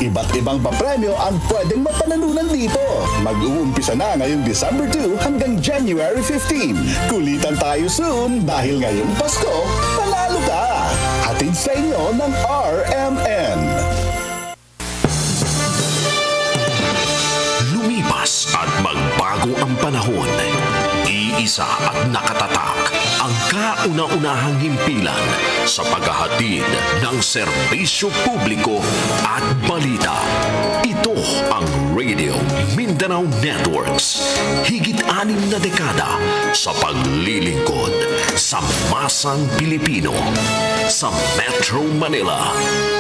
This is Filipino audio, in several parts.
Iba't ibang papremyo ang pwedeng mapanalunan dito. Mag-uumpisa na ngayong December 2 hanggang January 15. Kulitan tayo soon dahil ngayong Pasko, panalo ka! Hatid sa inyo ng RMN. Lumipas at magbago ang panahon. Iisa at nakatatak ang kauna-unahang himpilan sa paghahatid ng serbisyo publiko at balita. Ito ang Radio Mindanao Networks. Higit 6 na dekada sa paglilingkod sa masang Pilipino. Sa Metro Manila,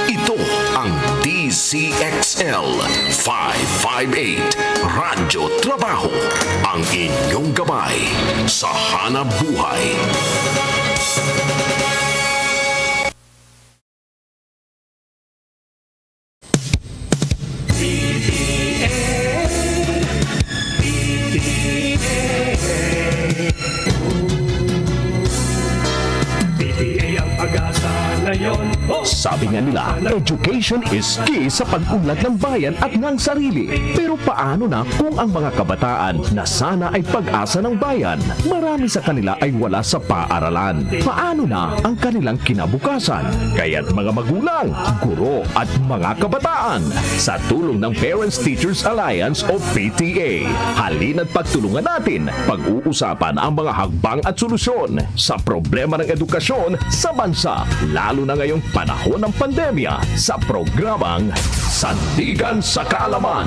ito ang DCXL 558 Radyo Trabaho, ang inyong gabay sa hanap buhay. Sabi nga nila, education is key sa pag-unlad ng bayan at ng sarili. Pero paano na kung ang mga kabataan na sana ay pag-asa ng bayan, marami sa kanila ay wala sa paaralan? Paano na ang kanilang kinabukasan? Kaya't mga magulang, guro at mga kabataan, sa tulong ng Parents Teachers Alliance o PTA, halina't pagtulungan natin pag-uusapan ang mga hagbang at solusyon sa problema ng edukasyon sa bansa, lalo na ngayong panahon ng pandemya, sa programang Sandigan sa Kaalaman.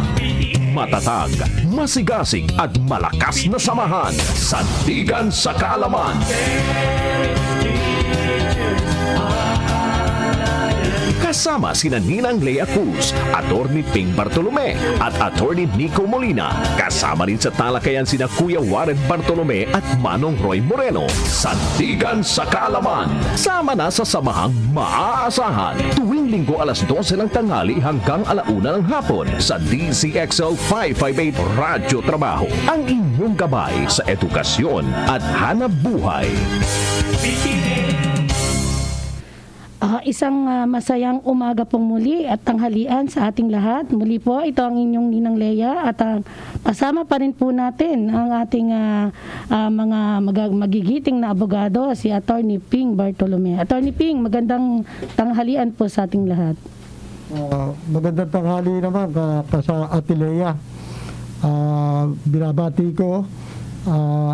Matatag, masigasig at malakas na samahan. Sandigan sa Kaalaman. Kasama sina Ninang Lea Cruz, Attorney Ping Bartolome at Attorney Nico Molina. Kasama rin sa talakayan sina Kuya Warren Bartolome at Manong Roy Moreno. Sandigan sa Kaalaman. Sama na sa samahang maaasahan tuwing linggo alas 12 ng tanghali hanggang 1:00 ng hapon sa DCXL 558 Radyo Trabaho. Ang inyong gabay sa edukasyon at hanap buhay. Isang masayang umaga pong muli at tanghalian sa ating lahat. Muli po, ito ang inyong Ninang Lea at kasama pa rin po natin ang ating mga magigiting na abogado, si Attorney Ping Bartolome. Attorney Ping, magandang tanghalian po sa ating lahat. Magandang tanghali naman sa Ate Lea. Binabati ko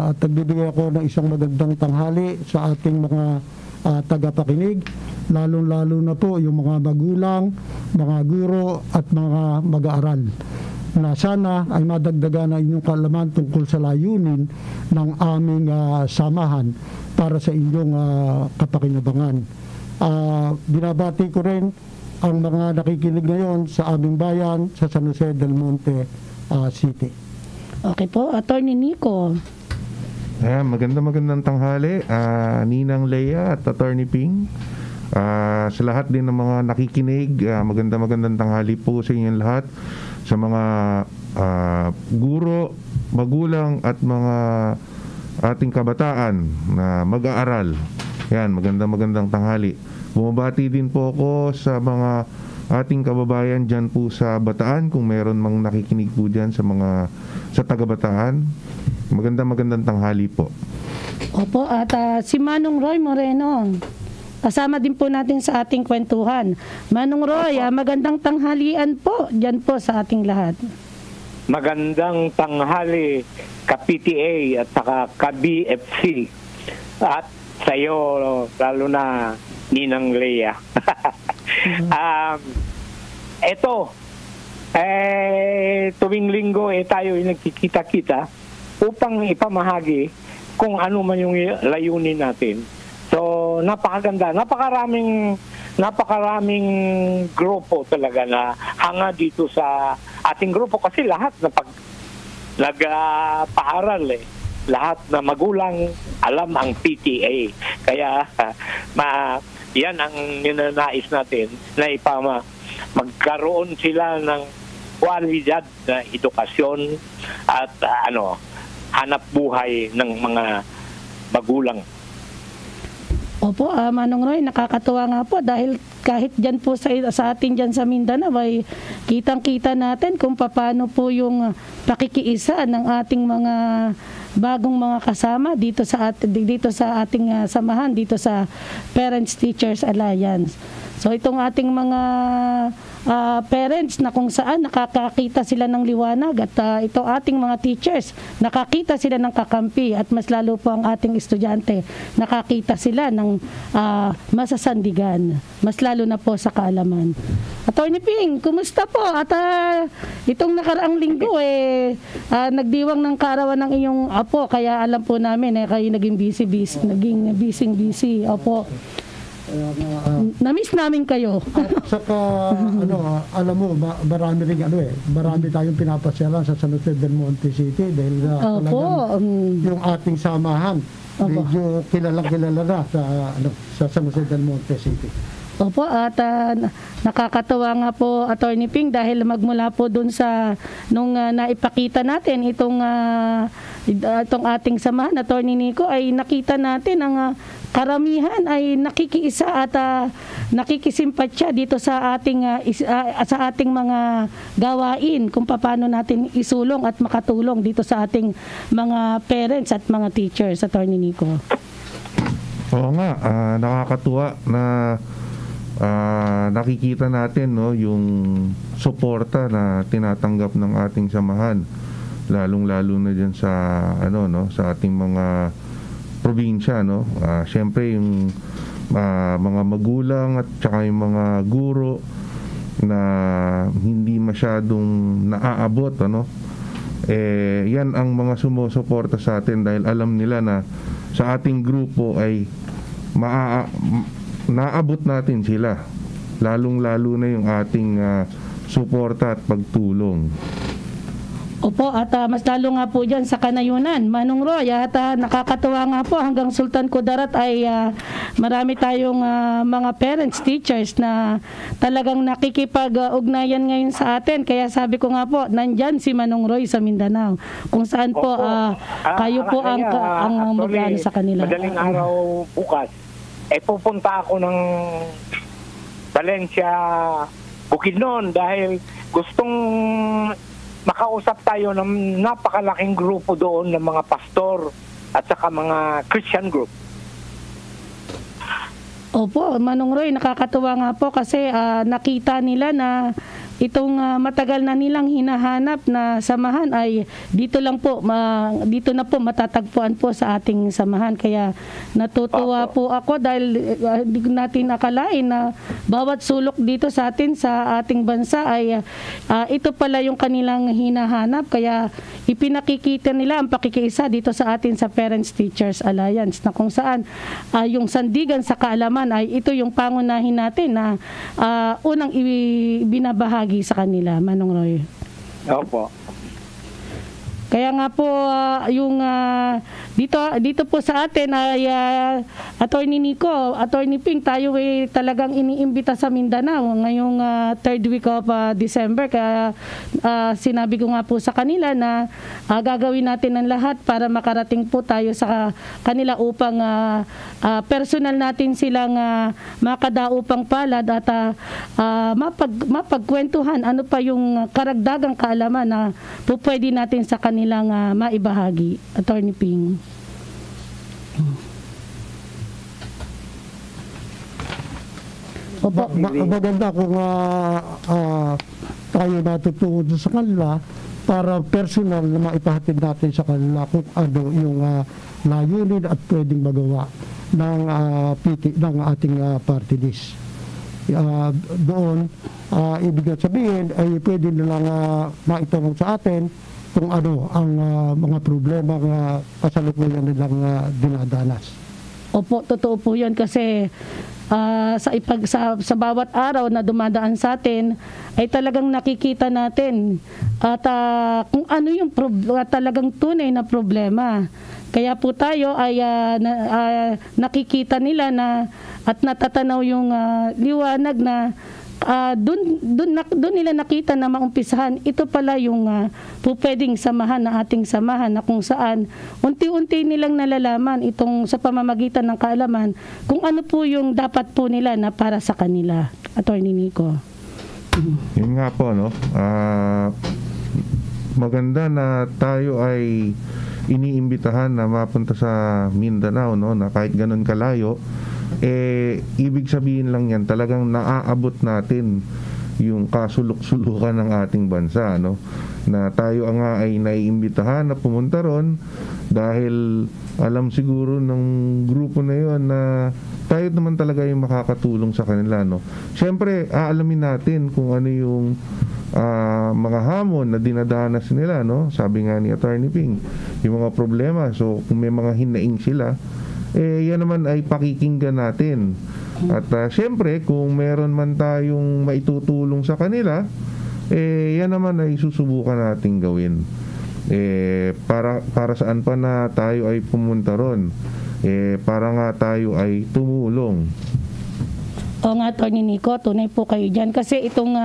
at nagbibigay ako ng isang magandang tanghali sa ating mga tagapakinig, lalong-lalo na po yung mga magulang, mga guro at mga mag-aaral, na sana ay madagdagan ang inyong kaalaman tungkol sa layunin ng aming samahan para sa inyong kapakinabangan. Binabati ko rin ang mga nakikinig ngayon sa aming bayan sa San Jose del Monte City. Okay po, Attorney Nico. Magandang tanghali, Ninang Lea at Attorney Ping. Sa lahat din ng mga nakikinig, magandang tanghali po sa inyong lahat. Sa mga guro, magulang at mga ating kabataan na mag-aaral. Yan, magandang tanghali. Bumabati din po ako sa mga ating kababayan dyan po sa Bataan, kung meron mang nakikinig po dyan sa taga-Bataan. Magandang tanghali po. Opo, at si Manong Roy Moreno, kasama din po natin sa ating kwentuhan. Manong Roy, magandang tanghalian po dyan po sa ating lahat. Magandang tanghali ka-PTA at saka ka-BFC at sa iyo lalo na Ninang Lea. Tuwing linggo tayo nagkikita-kita upang ipamahagi kung ano man yung layunin natin. So, napakaganda. Napakaraming grupo talaga na hanga dito sa ating grupo kasi lahat na nagpaaral lahat na magulang alam ang PTA. Kaya yan ang ninanais natin na magkaroon sila ng kwalidad na edukasyon at hanap buhay ng mga magulang. Opo, Manong Roy, nakakatuwa nga po dahil kahit dyan po sa atin dyan sa Mindanao ay kitang-kita natin kung paano po yung pakikiisa ng ating mga bagong mga kasama dito sa ating samahan dito sa Parents Teachers Alliance. So itong ating mga parents na kung saan nakakakita sila ng liwanag at ito ating mga teachers nakakita sila ng kakampi at mas lalo po ang ating estudyante nakakita sila ng masasandigan, mas lalo na po sa kaalaman. Attorney Ping, kumusta po? At itong nakaraang linggo nagdiwang ng kaarawan ng iyong apo kaya alam po namin kayo naging busy. Opo. Na-miss namin kayo. At saka, alam mo, marami tayong pinapasyalan sa San Jose del Monte City dahil talagang yung ating samahan, medyo kilala na sa San Jose del Monte City. Opo, at nakakatawa nga po, Attorney Ping, dahil magmula po dun sa nung naipakita natin itong ating samahan, Attorney Nico, ay nakita natin ang karamihan ay nakikiisa at nakikisimpatya dito sa ating mga gawain kung paano natin isulong at makatulong dito sa ating mga parents at mga teachers, Attorney Nico. Oo nga, nakakatuwa na nakikita natin yung suporta na tinatanggap ng ating samahan, lalong-lalo na diyan sa sa ating mga probinsya, syempre yung mga magulang at saka yung mga guro na hindi masyadong naaabot, yan ang mga sumusuporta sa atin dahil alam nila na sa ating grupo ay naabot natin sila, lalong-lalo na yung ating suporta at pagtulong. Opo, at mas lalo nga po dyan sa Kanayunan, Manong Roy, at nakakatuwa nga po hanggang Sultan Kudarat ay marami tayong mga parents, teachers na talagang nakikipag-ugnayan ngayon sa atin. Kaya sabi ko nga po, nandyan si Manong Roy sa Mindanao. Kung saan po kayo po ang mag-ano sa kanila. Madaling araw bukas, pupunta ako ng Valencia, Bukidnon dahil gustong makausap tayo ng napakalaking grupo doon ng mga pastor at saka mga Christian group. Opo, Manong Roy, nakakatuwa nga po kasi nakita nila na itong matagal na nilang hinahanap na samahan ay dito na po matatagpuan po sa ating samahan. Kaya natutuwa po ako dahil hindi natin akalain na bawat sulok dito sa atin sa ating bansa ay ito pala yung kanilang hinahanap. Kaya ipinakikita nila ang pakikiisa dito sa atin sa Parents Teachers Alliance na kung saan yung sandigan sa kaalaman ay ito yung pangunahin natin na unang binabahagi sa kanila, Manong Roy. Opo. Kaya nga po yung dito po sa atin ay Attorney Nico, Attorney Ping, tayo ay talagang iniimbita sa Mindanao ngayong third week of December. Kaya sinabi ko nga po sa kanila na gagawin natin ang lahat para makarating po tayo sa kanila upang personal natin silang makadaupang palad at mapagkwentuhan ano pa yung karagdagang kaalaman na po pwede natin sa kanila maibahagi, Attorney Ping. Opo. Maganda kung tayo natutungod sa kanila para personal na maipahatid natin sa kanila kung ano yung layunin at pwedeng magawa ng ating party list. Doon, ibig sabihin ay pwede nilang maitanong sa atin kung ano ang mga problema na kasalukuyan nilang dinadanas. Opo, totoo po yun kasi sa bawat araw na dumadaan sa atin ay talagang nakikita natin at kung ano yung talagang tunay na problema. Kaya po tayo ay nakikita nila na at natatanaw yung liwanag na doon nila nakita na maumpisahan, ito pala yung pwedeng samahan na ating samahan na kung saan unti-unti nilang nalalaman itong sa pamamagitan ng kaalaman kung ano po yung dapat po nila na para sa kanila. Attorney Nico. Yun nga po, no? Maganda na tayo ay iniimbitahan na mapunta sa Mindanao, no? Na kahit ganun kalayo, ibig sabihin lang yan, talagang naaabot natin yung kasulok-sulukan ng ating bansa, no? Na tayo nga ay naiimbitahan na pumunta ron dahil alam siguro ng grupo na yon na tayo naman talaga yung makakatulong sa kanila, no? Siyempre, aalamin natin kung ano yung mga hamon na dinadanas nila, no? Sabi nga ni Attorney Ping, yung mga problema. So, kung may mga hinaing sila, yan naman ay pakikinggan natin. At siyempre, kung meron man tayong maitutulong sa kanila, yan naman ay susubukan nating gawin. Para saan pa na tayo ay pumunta ron? Para nga tayo ay tumulong. O nga, Atty. Nico, tunay po kayo dyan. Kasi itong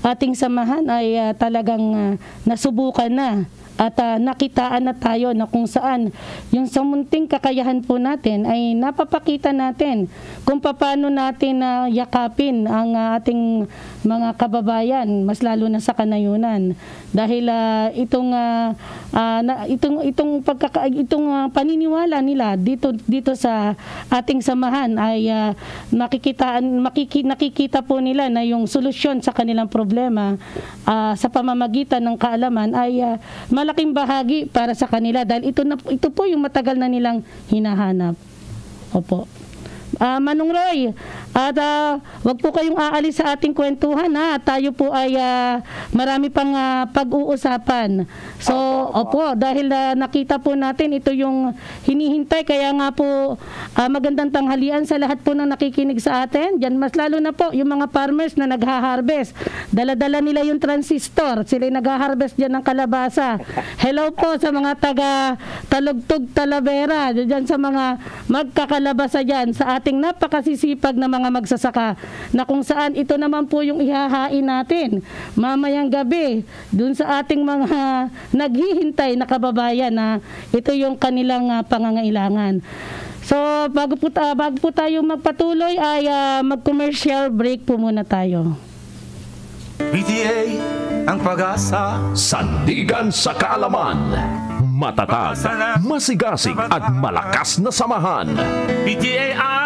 ating samahan ay talagang nasubukan na at nakitaan na tayo na kung saan yung sa munting kakayahan po natin ay napapakita natin kung paano natin yakapin ang ating mga kababayan, mas lalo na sa kanayunan. Dahil itong paniniwala nila dito sa ating samahan ay nakikita po nila na yung solusyon sa kanilang problema sa pamamagitan ng kaalaman ay malaking bahagi para sa kanila dahil ito po yung matagal na nilang hinahanap. Opo. Manong Roy, at wag po kayong aalis sa ating kwentuhan, ha. Tayo po ay marami pang pag-uusapan. So, opo, dahil nakita po natin ito yung hinihintay, kaya nga po magandang tanghalian sa lahat po ng nakikinig sa atin. Diyan mas lalo na po yung mga farmers na nagha-harvest. Dala-dala nila yung transistor. Sila yung nagha-harvest diyan ng kalabasa. Hello po sa mga taga Talugtog, Talavera, diyan sa mga magkakalabasa diyan sa ating napakasisipag na mga magsasaka na kung saan ito naman po yung ihahain natin mamayang gabi dun sa ating mga naghihintay na kababayan na ito yung kanilang pangangailangan. So bago po tayo magpatuloy ay mag-commercial break po muna tayo. PTA ang pag-asa, Sandigan sa kaalaman, matatag, masigasig at malakas na samahan. PTA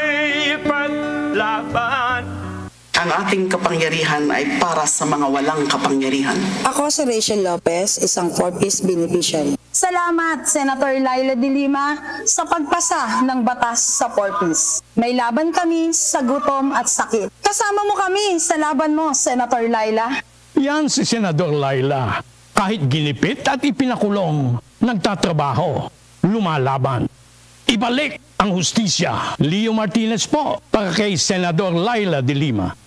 ay paglaban. Ang ating kapangyarihan ay para sa mga walang kapangyarihan. Ako si Rachel Lopez, isang 4-piece beneficiary. Salamat, Senator Laila de Lima, sa pagpasa ng batas sa 4-piece. May laban kami sa gutom at sakit. Kasama mo kami sa laban mo, Senator Laila. Yan si Senador Laila. Kahit ginipit at ipinakulong, nagtatrabaho, lumalaban. Ibalik ang hustisya. Leo Martinez po, para kay Senador Laila de Lima.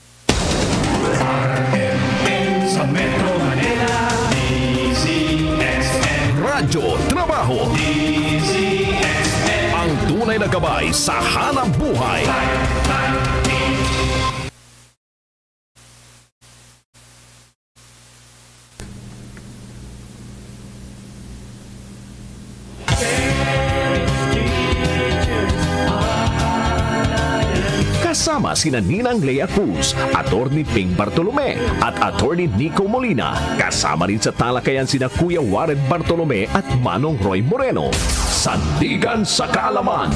Sa Metro Manila, DZXN Radyo Trabaho, DZXN ang tunay na gabay sa hanap buhay. Kasama sina Ninang Lea Cruz, Attorney Ping Bartolome at Attorney Nico Molina. Kasama rin sa talakayan sina Kuya Warren Bartolome at Manong Roy Moreno. Sandigan sa kaalaman.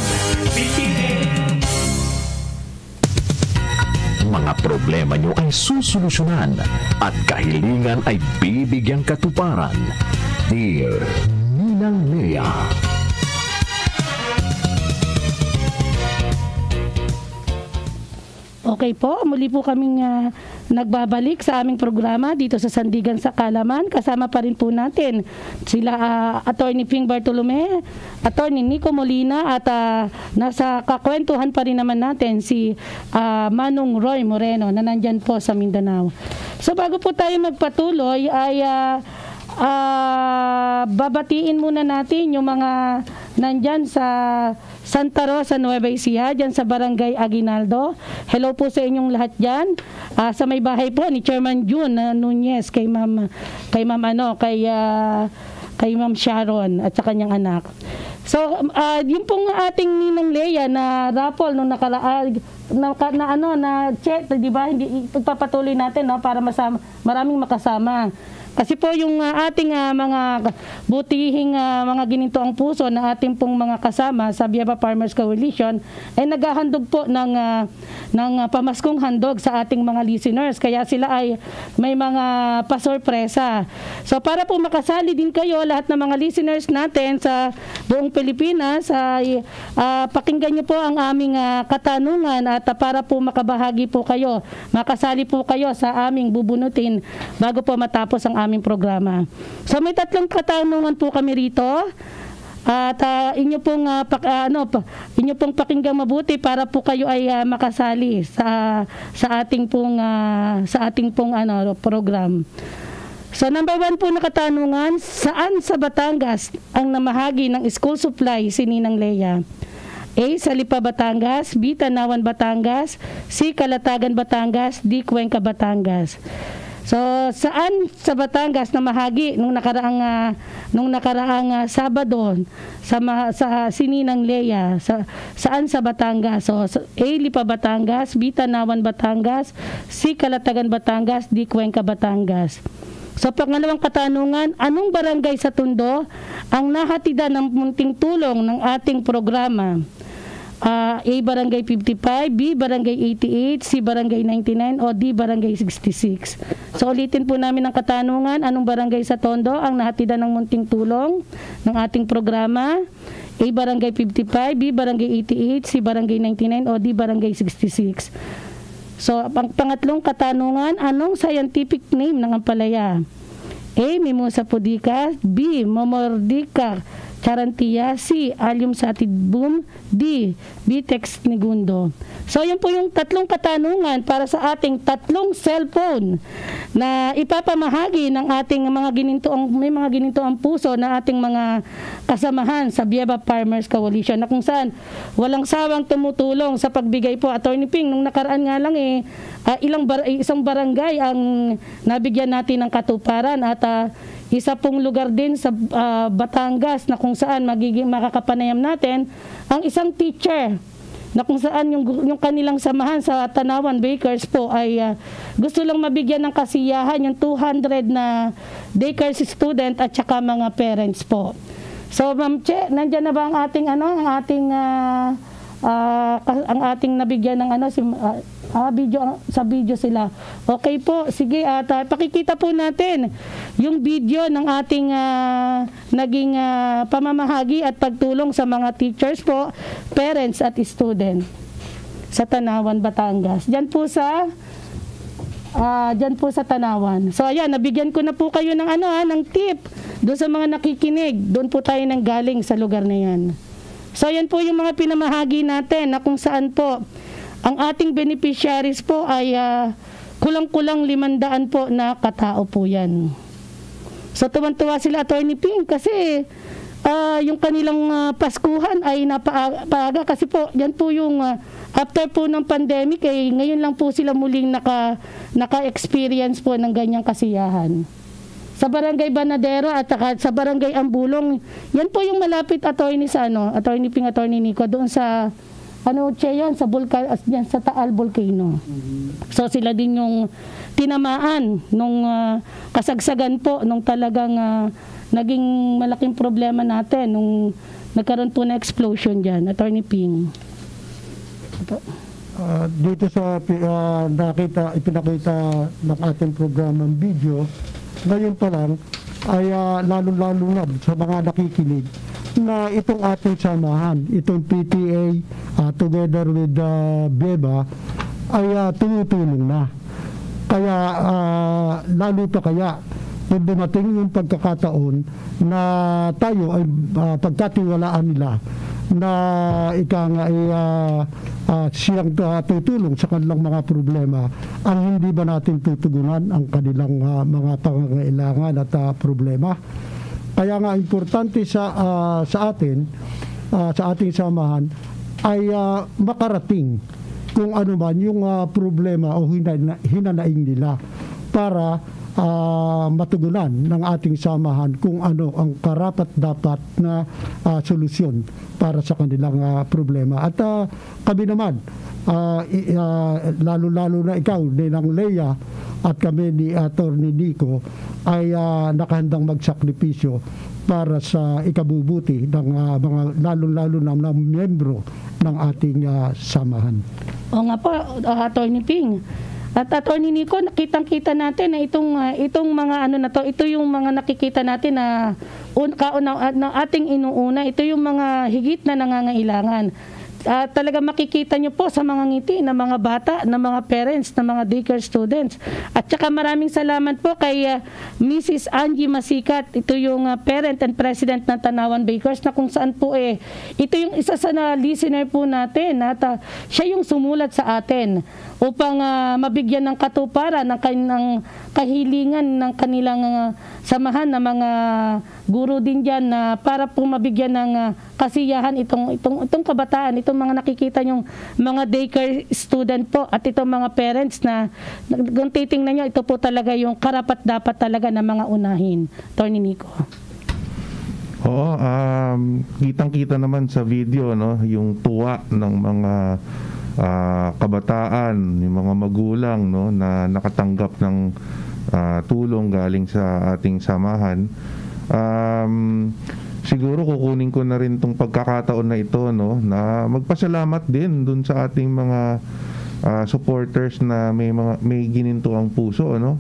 Mga problema nyo ay susolusyonan at kahilingan ay bibigyang katuparan. Dear Ninang Lea. Okay po, muli po kaming nagbabalik sa aming programa dito sa Sandigan sa Kaalaman. Kasama pa rin po natin sila Attorney Ping Bartolome, Attorney Nico Molina at nasa kakwentuhan pa rin naman natin si Manong Roy Moreno na nandyan po sa Mindanao. So bago po tayo magpatuloy ay babatiin muna natin yung mga nandyan sa Santa Rosa, Nueva Ecija, dyan sa Barangay Aguinaldo. Hello po sa inyong lahat dyan. Sa may bahay po ni Chairman June Nunez, kay Ma'am Sharon at sa kanyang anak. So, yung pong ating Ninang Lea na raffle nung nakaraan, di ba, hindi pagpapatuloy natin, no, para maraming makasama. Kasi po yung ating mga butihing mga ginintoang puso na ating pong mga kasama sa Biaba Farmers Coalition ay naghahandog po ng pamaskong handog sa ating mga listeners. Kaya sila ay may mga pasorpresa. So para po makasali din kayo, lahat ng mga listeners natin sa buong Pilipinas, ay pakinggan niyo po ang aming katanungan at para po makabahagi po kayo, makasali po kayo sa aming bubunutin bago po matapos ang aming programa. So may 3 katanungan po kami rito at inyo pong pakinggang mabuti para po kayo ay makasali sa ating pong program. So number 1 po na katanungan, saan sa Batangas ang namahagi ng school supply si Ninang Lea? A. Sa Lipa, Batangas. B. Tanawan, Batangas. C. Calatagan, Batangas. D. Cuenca, Batangas. So, saan sa Batangas na mahagi nung nakaraang Sabado sa Sininang Lea? Saan sa Batangas? So, A. Lipa, Batangas. B. Tanawan, Batangas. C. Calatagan, Batangas. D. Cuenca, Batangas. So, pangalawang katanungan, anong barangay sa Tondo ang nahatidan ng munting tulong ng ating programa? A. Barangay 55, B. Barangay 88, C. Barangay 99, o D. Barangay 66. So ulitin po namin ang katanungan, anong barangay sa Tondo ang nahatidan ng munting tulong ng ating programa? A. Barangay 55, B. Barangay 88, C. Barangay 99, o D. Barangay 66. So ang pangatlong katanungan, anong scientific name ng ampalaya? A. Mimosa pudica, B. Momordica Charantia, C. Allium sativum, D. Vitex negundo. So yun po yung 3 katanungan para sa ating 3 cellphone na ipapamahagi ng ating mga ginintoang puso na ating mga kasamahan sa Biaba Farmers Coalition, na kung saan walang sawang tumutulong sa pagbigay po. Attorney Ping, nung nakaraan nga lang isang barangay ang nabigyan natin ng katuparan at isa pong lugar din sa Batangas na kung saan makakapanayam natin ang isang teacher na kung saan yung kanilang samahan sa Tanawan Bakers po ay gusto lang mabigyan ng kasiyahan yung 200 na daycare student at saka mga parents po. So Ma'am Che, nandiyan na ba ang ating ang ating nabigyan ng video sila. Okay po, sige, at pakikita po natin yung video ng ating naging pamamahagi at pagtulong sa mga teachers po, parents at student sa Tanawan, Batangas. Diyan po sa Tanawan. So ayan, nabigyan ko na po kayo ng ng tip doon sa mga nakikinig. Doon po tayo nang galing sa lugar na yan. So yan po yung mga pinamahagi natin na kung saan po ang ating beneficiaries po ay kulang-kulang 500 po na katao po yan. So tuwan-tuwa sila, Attorney Ping, kasi yung kanilang Paskuhan ay napaaga kasi po yan po yung after po ng pandemic ngayon lang po sila muling naka-experience po ng ganyang kasiyahan. Sa Barangay Banadero at sa Barangay Ambulong, yan po yung malapit, Attorney Attorney Ping, Attorney Nico, doon sa sa sa Taal Volcano. So sila din yung tinamaan nung kasagsagan po nung talagang naging malaking problema natin nung nagkaroon po na explosion diyan, Attorney Ping. Dito sa ipinakita ng ating programang video, ngayon pa lang ay lalo-lalo na sa mga nakikinig na itong ating samahan, itong PTA together with Biaba ay tumutulong na. Kaya lalo pa kaya kung dumating yung pagkakataon na tayo ay pagkatiwalaan nila na siyang tutulong sa kanilang mga problema, ang hindi ba natin tutugunan ang kanilang mga pangangailangan at problema? Kaya nga importante sa atin, sa ating samahan, ay makarating kung ano man yung problema o hinanaing nila para matugunan ng ating samahan kung ano ang karapat-dapat na solusyon para sa kanilang problema. At kami naman, lalo-lalo na ikaw, Ninang Lea, at kami ni Atty. Nico, ay nakahandang magsakripisyo para sa ikabubuti ng mga lalo-lalo na membro ng ating samahan. O nga po, Atty. Ping. At Atty. Nico, nakitang-kita natin na itong mga ano na to, ito yung mga nakikita natin na ating inuuna, ito yung mga higit na nangangailangan. Talaga makikita nyo po sa mga ngiti ng mga bata, ng mga parents, ng mga daycare students. At saka maraming salamat po kay Mrs. Angie Masikat. Ito yung parent and president ng Tanawan Bakers, na kung saan po ito yung isa sa listener po natin at siya yung sumulat sa atin upang mabigyan ng katuparan ng kanilang kahilingan ng kanilang samahan na mga guro din dyan na para po mabigyan ng kasiyahan itong kabataan, itong mga nakikita nyong mga daycare student po at itong mga parents na kung titingnan nyo, ito po talaga yung karapat-dapat talaga na mga unahin. Atty. Nico. Oo, kitang-kita naman sa video, no, yung tuwa ng mga kabataan, yung mga magulang, no, na nakatanggap ng tulong galing sa ating samahan. Siguro kukunin ko na rin tong pagkakataon na ito, no, na magpasalamat din dun sa ating mga supporters na may gininto ang puso, no,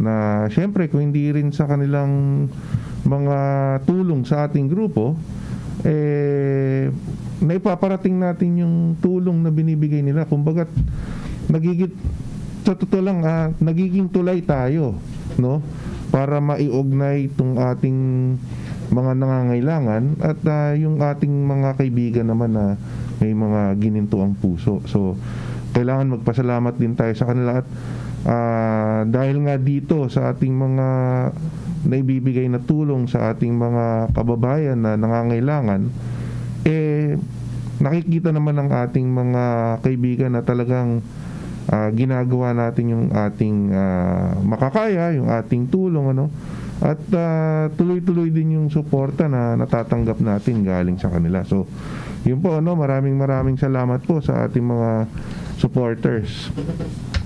na syempre kung hindi rin sa kanilang mga tulong sa ating grupo, naipaparating natin yung tulong na binibigay nila. Kumbaga, sa totoo lang, nagiging tulay tayo, no, para maiugnay itong ating mga nangangailangan at yung ating mga kaibigan naman na may mga gininto ang puso. So, kailangan magpasalamat din tayo sa kanila at dahil nga dito sa ating mga naibibigay na tulong sa ating mga kababayan na nangangailangan, nakikita naman ng ating mga kaibigan na talagang ginagawa natin yung ating makakaya, yung ating tulong, ano, at tuloy-tuloy din yung suporta na natatanggap natin galing sa kanila. So, yun po, ano, maraming salamat po sa ating mga supporters.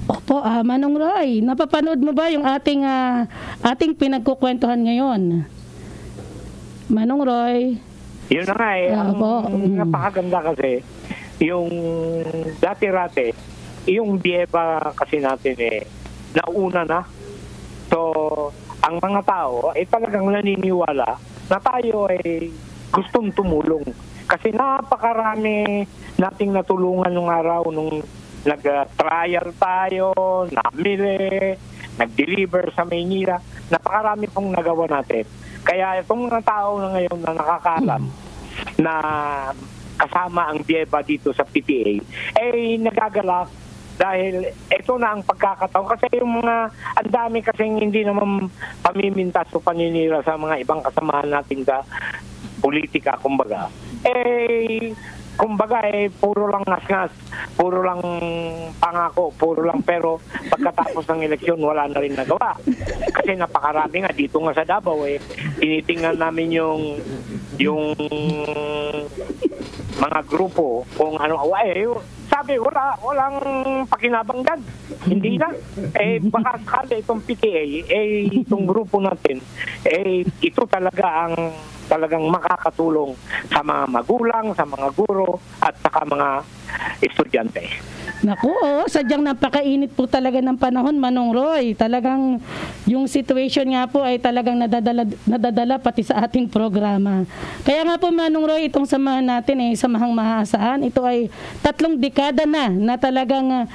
Opo, Manong Roy, napapanood mo ba yung ating pinagkukwentuhan ngayon? Manong Roy? Yun na nga napakaganda kasi yung dati-rate, yung Bieba kasi natin nauna na. So, ang mga tao talagang naniniwala na tayo gustong tumulong. Kasi napakarami nating natulungan nung araw nung nag-trial tayo, namili, nag-deliver sa Maynila. Napakarami pong nagawa natin. Kaya itong mga tao na ngayon na nakakalam na kasama ang Bieba dito sa PTA, nagagalak dahil ito na ang pagkakataon. Kasi yung mga, ang dami kasing hindi naman pamimintas o paninira sa mga ibang kasamahan natin sa politika, kumbaga. Puro lang ngas-ngas, puro lang pangako, puro lang, pero pagkatapos ng eleksyon wala na rin nagawa. Kasi napakarami nga dito nga sa Davao, tinitingnan namin yung mga grupo kung ano, sabi walang pakinabang dyan. Hindi na. Baka sakali itong PTA, itong grupo natin, ito talaga ang talagang makakatulong sa mga magulang, sa mga guro, at saka mga estudyante. Naku, sadyang napakainit po talaga ng panahon, Manong Roy. Talagang yung situation nga po ay talagang nadadala pati sa ating programa. Kaya nga po, Manong Roy, itong samahan natin samahang mahasaan. Ito ay 3 dekada na talagang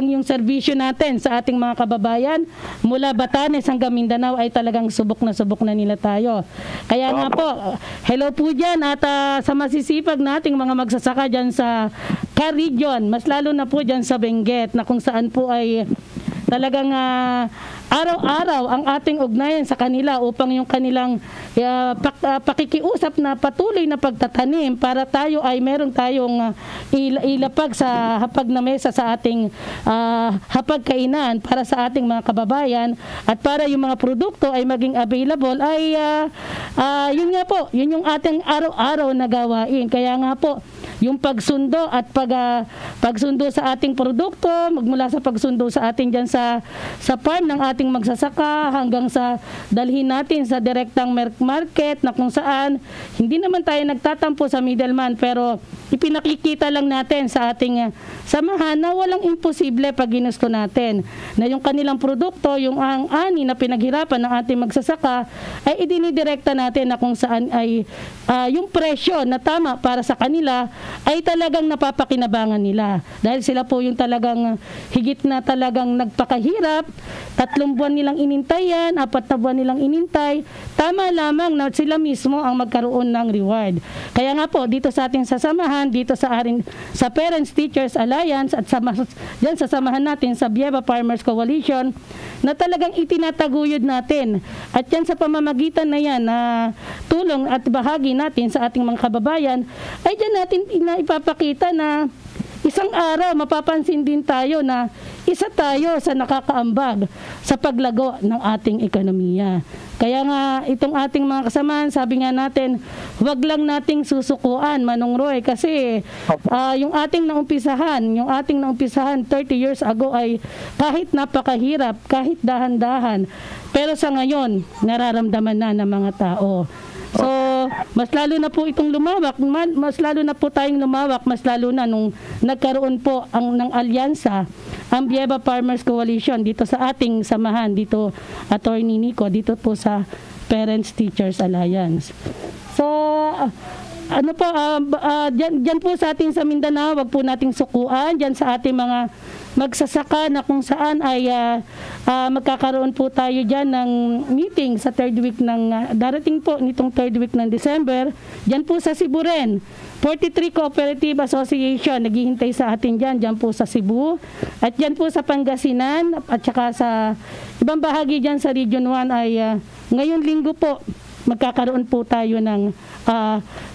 yung serbisyo natin sa ating mga kababayan mula Batanes hanggang Mindanao ay talagang subok na nila tayo. Kaya nga po, hello po dyan at sa masisipag nating mga magsasaka dyan sa Ka-region, mas lalo na po dyan sa Benguet na kung saan po ay talagang araw-araw ang ating ugnayan sa kanila upang yung kanilang pakikiusap na patuloy na pagtatanim para tayo ay meron tayong ilapag sa hapag na mesa sa ating hapagkainan para sa ating mga kababayan at para yung mga produkto ay maging available ay yun nga po, yun yung ating araw-araw na gawain. Kaya nga po, yung pagsundo at pagsundo sa ating produkto, magmula sa pagsundo sa ating dyan sa farm ng ating magsasaka hanggang sa dalhin natin sa direktang market na kung saan hindi naman tayo nagtatampo sa middleman, pero ipinakikita lang natin sa ating samahan na walang imposible pag ginusto natin na yung kanilang produkto, yung ang ani na pinaghirapan ng ating magsasaka ay idinidirekta natin na kung saan ay yung presyo na tama para sa kanila ay talagang napapakinabangan nila. Dahil sila po yung talagang higit na talagang nagpakahirap, 3 buwan nilang inintay yan, 4 na buwan nilang inintay, tama lamang na sila mismo ang magkaroon ng reward. Kaya nga po, dito sa ating sasamahan, dito sa Parents Teachers Alliance at dyan sa samahan natin sa Bieba Farmers Coalition, na talagang itinataguyod natin. At yan sa pamamagitan na yan na tulong at bahagi natin sa ating mga kababayan, ay dyan natin ipapakita na isang araw mapapansin din tayo na isa tayo sa nakakaambag sa paglago ng ating ekonomiya. Kaya nga itong ating mga kasamahan, sabi nga natin, huwag lang nating susukuan, Manong Roy, kasi yung ating naumpisahan 30 years ago ay kahit napakahirap, kahit dahan-dahan, pero sa ngayon nararamdaman na ng mga tao. So, mas lalo na po itong lumawak, mas lalo na po tayong lumawak, mas lalo na nung nagkaroon po ng alyansa, ang Bieba Farmers Coalition dito sa ating samahan, dito Attorney Nico, dito po sa Parents Teachers Alliance. So, dyan po sa ating sa Mindanao, wag po nating sukuan, dyan sa ating mga magsasaka na kung saan ay magkakaroon po tayo dyan ng meeting sa third week ng darating po nitong third week ng December, dyan po sa Cebu rin. 43 Cooperative Association naghihintay sa atin dyan po sa Cebu at dyan po sa Pangasinan at saka sa ibang bahagi dyan sa Region 1 ay ngayon linggo po magkakaroon po tayo ng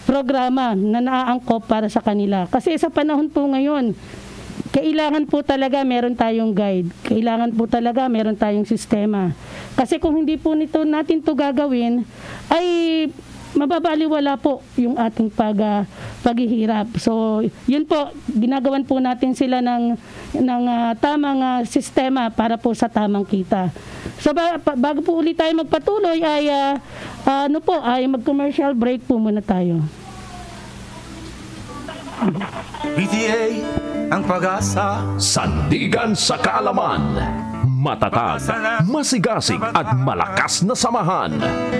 programa na naaangkop para sa kanila. Kasi sa panahon po ngayon, kailangan po talaga meron tayong guide. Kailangan po talaga meron tayong sistema. Kasi kung hindi po natin to gagawin, ay mababaliwala po yung ating paghihirap. So, yun po, ginagawan po natin sila ng tamang sistema para po sa tamang kita. So, bago po ulit tayo magpatuloy, ay mag-commercial break po muna tayo. BTA ang pag-asa, sandigan sa kaalaman, matatag, masigasig at malakas na samahan.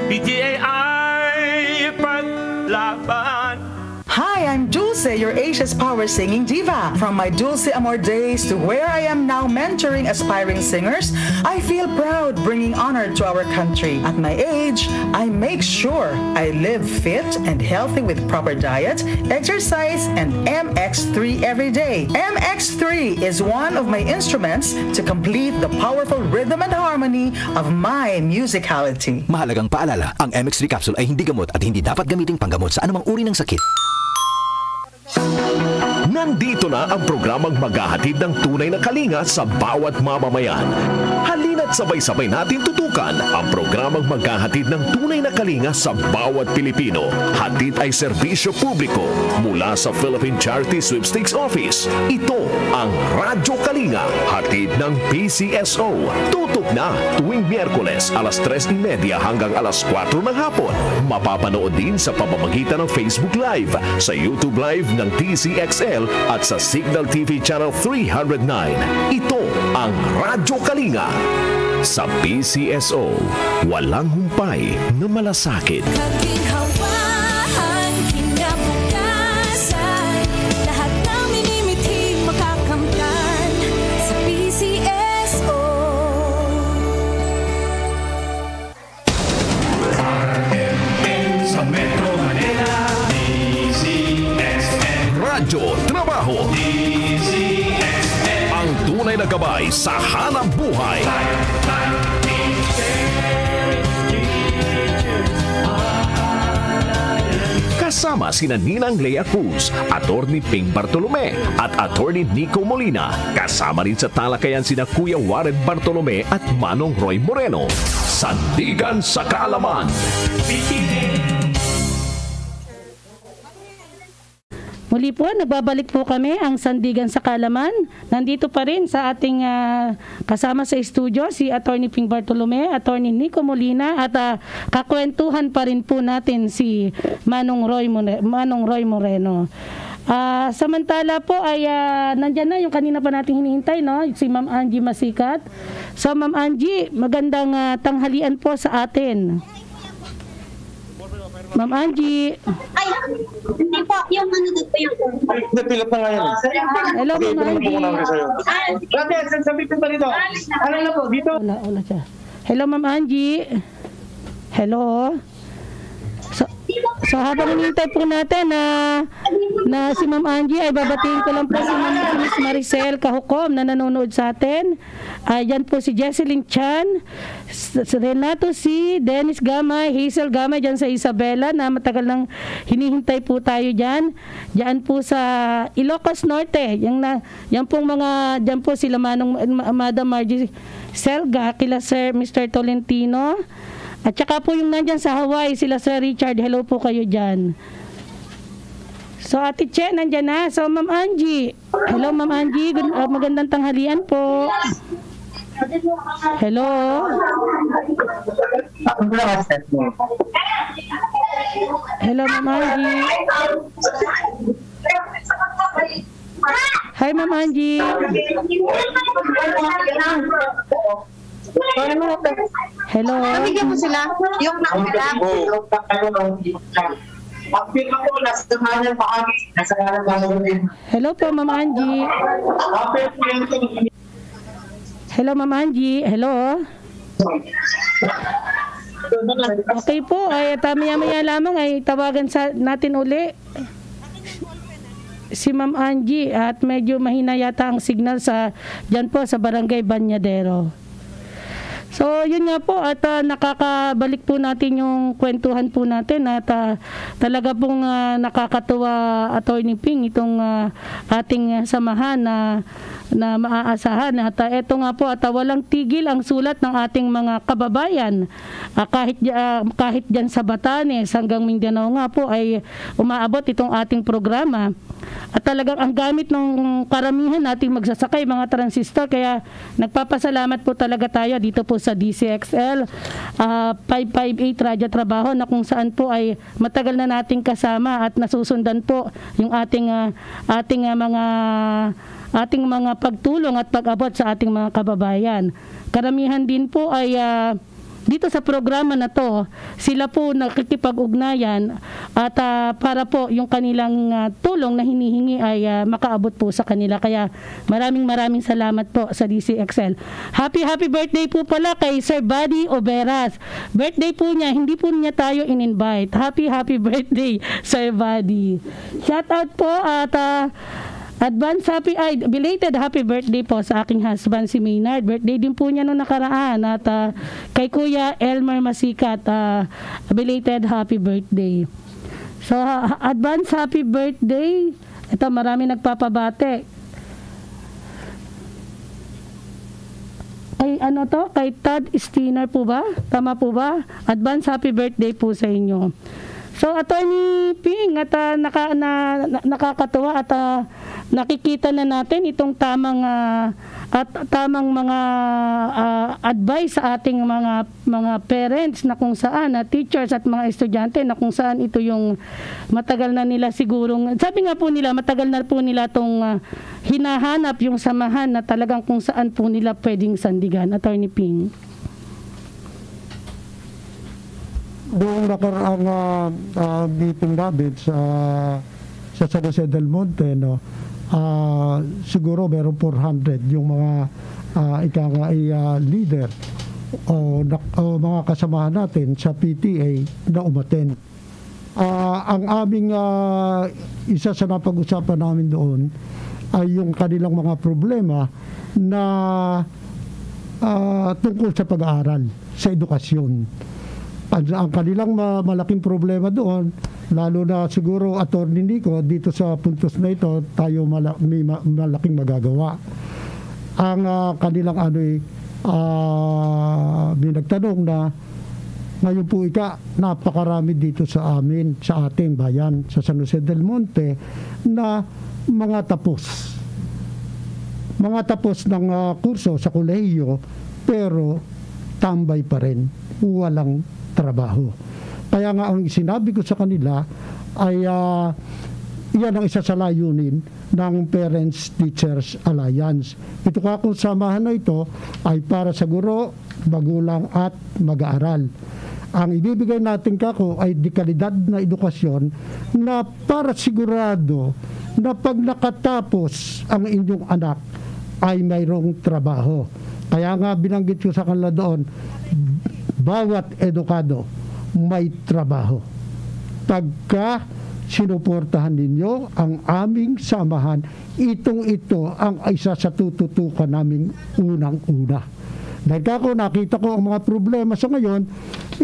BTA ay paglaban. Hi, I'm Dulce, your Asia's Power Singing Diva. From my Dulce Amor days to where I am now mentoring aspiring singers, I feel proud bringing honor to our country. At my age, I make sure I live fit and healthy with proper diet, exercise, and MX3 every day. MX3 is one of my instruments to complete the powerful rhythm and harmony of my musicality. Mahalagang paalala, ang MX3 capsule ay hindi gamot at hindi dapat gamiting panggamot sa anumang uri ng sakit. Nandito na ang programang maghahatid ng tunay na kalinga sa bawat mamamayan. Halina't sabay-sabay natin tutukan ang programang maghahatid ng tunay na kalinga sa bawat Pilipino. Hatid ay serbisyo publiko mula sa Philippine Charity Sweepstakes Office. Ito ang Radyo Kalinga, hatid ng PCSO. Tutok na tuwing Miyerkules alas 3:30 hanggang alas 4 ng hapon. Mapapanood din sa pamamagitan ng Facebook Live, sa YouTube Live ng TCXL at sa Signal TV Channel 309. Ito ang Radyo Kalinga. Sa PCSO, walang humpay na malasakit. Kaginhawahan, kinabukasan, lahat ng minimiting makakamtan sa PCSO. RMN sa Metro Manila, DZXN. Radyo Trabaho, DZXN. ang tunay na gabay sa hanap buhay. Kasama sina Ninang Lea Cruz, Attorney Ping Bartolome at Attorney Nico Molina. Kasama rin sa talakayan sina Kuya Warren Bartolome at Manong Roy Moreno. Sandigan sa Kaalaman. Muli po, nagbabalik po kami ang Sandigan sa Kaalaman. Nandito pa rin sa ating kasama sa studio si Attorney Ping Bartolome, Attorney Nico Molina at kakwentuhan pa rin po natin si Manong Roy Moreno. Samantala po ay nandyan na yung kanina pa nating hinihintay, no? Si Ma'am Angie Masikat. So Ma'am Angie, magandang tanghalian po sa atin. Ma'am Angie. Ay, hindi po. Yung ano dito yung... Napilap na nga yan. Hello, Ma'am Angie. Grabe, sabi ko pa dito. Ano na po, dito? Wala siya. Hello, Ma'am Angie. Hello. So habang hinihintay po natin na si Ma'am Angie, ay babatiin ko lang po si Ma'am Miss Maricel Kahukom na nanonood sa atin. Yan po si Jesseline Chan, Renato C, Dennis Gamay, Hazel Gamay dyan sa Isabela na matagal nang hinihintay po tayo dyan. Diyan po sa Ilocos Norte. Yan pong mga, dyan po sila Madam Margie Selga, kila Sir Mr. Tolentino. At saka po yung nandyan sa Hawaii, sila Sir Richard, hello po kayo dyan. So Ate Che, nandyan na. So Ma'am Angie, hello Ma'am Angie, magandang tanghalian po. Hello. Hello Ma'am Angie. Hi Ma'am Angie. Hello. Nabigyan mo sila yung nakita. Hello po Ma'am Angie. Hello Ma'am Angie. Hello. Okay po, ay maya lamang ay tawagan natin uli si Ma'am Angie at medyo mahina yata ang signal dyan po sa Barangay Banyadero. So yun nga po at nakakabalik po natin yung kwentuhan po natin at talaga pong nakakatuwa Attorney Ping itong ating samahan na maaasahan at eto nga po at walang tigil ang sulat ng ating mga kababayan kahit dyan sa Batanes hanggang Mindanao nga po ay umaabot itong ating programa. At talagang ang gamit ng karamihan nating magsasakay, mga transistor, kaya nagpapasalamat po talaga tayo dito po sa DCXL 558 Radyo Trabaho na kung saan po ay matagal na nating kasama at nasusundan po yung ating mga pagtulong at pag-abot sa ating mga kababayan. Karamihan din po ay dito sa programa na to, sila po nakikipag-ugnayan at para po yung kanilang tulong na hinihingi ay makaabot po sa kanila. Kaya maraming salamat po sa DCXL. Happy birthday po pala kay Sir Buddy Oberas. Birthday po niya, hindi po niya tayo in-invite. Happy birthday Sir Buddy. Shout out po at belated happy birthday po sa aking husband si Maynard. Birthday din po niya noong nakaraan at kay Kuya Elmer Masikat, belated happy birthday. So advance happy birthday. Ito marami nagpapabate. Kay Todd Steiner po ba? Tama po ba? Advance happy birthday po sa inyo. So Attorney Ping at nakakatuwa at nakikita na natin itong tamang mga advice sa ating mga parents na kung saan teachers at mga estudyante na kung saan ito yung matagal na nila sigurong, sabi nga po nila matagal na po nila tong hinahanap yung samahan na talagang kung saan po nila pwedeng sandigan. Attorney Ping. Noong nakaraang meeting namin sa San Jose del Monte, siguro meron 400 yung mga leader o mga kasamahan natin sa PTA na umaten. Ang aming isa sa napag-usapan namin doon ay yung kanilang mga problema na tungkol sa pag-aaral, sa edukasyon. Ang kanilang malaking problema doon lalo na siguro Attorney Nico, dito sa puntos na ito tayo may malaking magagawa. Ang kanilang binagtanong na ngayon po napakarami dito sa amin, sa ating bayan, sa San Jose del Monte, na mga tapos ng kurso sa kolehiyo, pero tambay pa rin, walang trabaho. Kaya nga ang sinabi ko sa kanila ay iyan ang isa sa layunin ng Parents Teachers Alliance. Ito kakong samahan na ito ay para sa guro, magulang at mag-aaral. Ang ibibigay natin ay dekalidad na edukasyon na para sigurado na pag nakatapos ang inyong anak ay mayroong trabaho. Kaya nga binanggit ko sa kanila doon, bawat edukado may trabaho. Pagka sinuportahan ninyo ang aming samahan, ito ang isa sa tututukan naming unang-una. Dahil ako nakita ko ang mga problema sa ngayon,